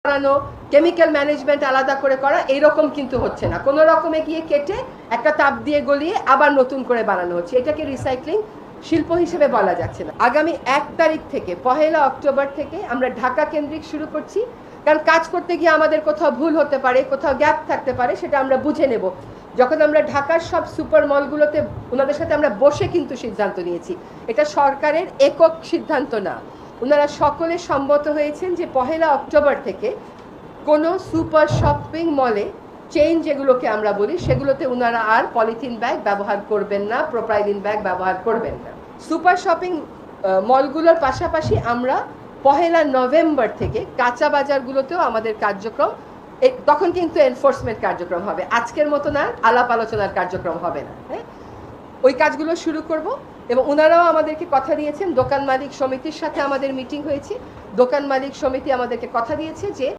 করানো, chemical management আলাদা করে করা, এইরকম কিন্তু হচ্ছে না। কোনো রকমে গিয়ে কেটে একটা তাপ দিয়ে গলিয়ে আবার নতুন করে বানানো হচ্ছে। এটাকে রিসাইক্লিং শিল্প হিসেবে বলা যাচ্ছে না। আগামী 1 তারিখ থেকে 1 অক্টোবর থেকে আমরা ঢাকা কেন্দ্রিক শুরু করছি, কারণ কাজ করতে গিয়ে আমাদের কোথাও ভুল হতে পারে, কোথাও গ্যাপ থাকতে পারে, সেটা আমরা বুঝে নেব। যখন আমরা ঢাকার সব সুপার মলগুলোতে ওনাদের সাথে আমরা বসে কিন্তু সিদ্ধান্ত নিয়েছি, এটা সরকারের একক সিদ্ধান্ত না। ওনারা সকলে সম্মত হয়েছেন যে 1 অক্টোবর থেকে কোনো সুপার শপিং মলে চেইন যেগুলোকে আমরা বলি, সেগুলোতে ওনারা আর পলিথিন ব্যাগ ব্যবহার করবেন না, প্রোপাইলিন ব্যাগ ব্যবহার করবেন না। সুপার শপিং মলগুলোর পাশাপাশি আমরা 1 নভেম্বর থেকে কাঁচা বাজারগুলোতেও আমাদের কার্যক্রম, তখন কিন্তু এনফোর্সমেন্ট কার্যক্রম হবে, আজকের মতো না আলাপ আলোচনার কার্যক্রম হবে না। হ্যাঁ, ওই কাজগুলো শুরু করব। এবং ওনারাও আমাদেরকে কথা দিয়েছেন, দোকান মালিক সমিতির সাথে আমাদের মিটিং হয়েছে, দোকান মালিক সমিতি আমাদেরকে কথা দিয়েছে যে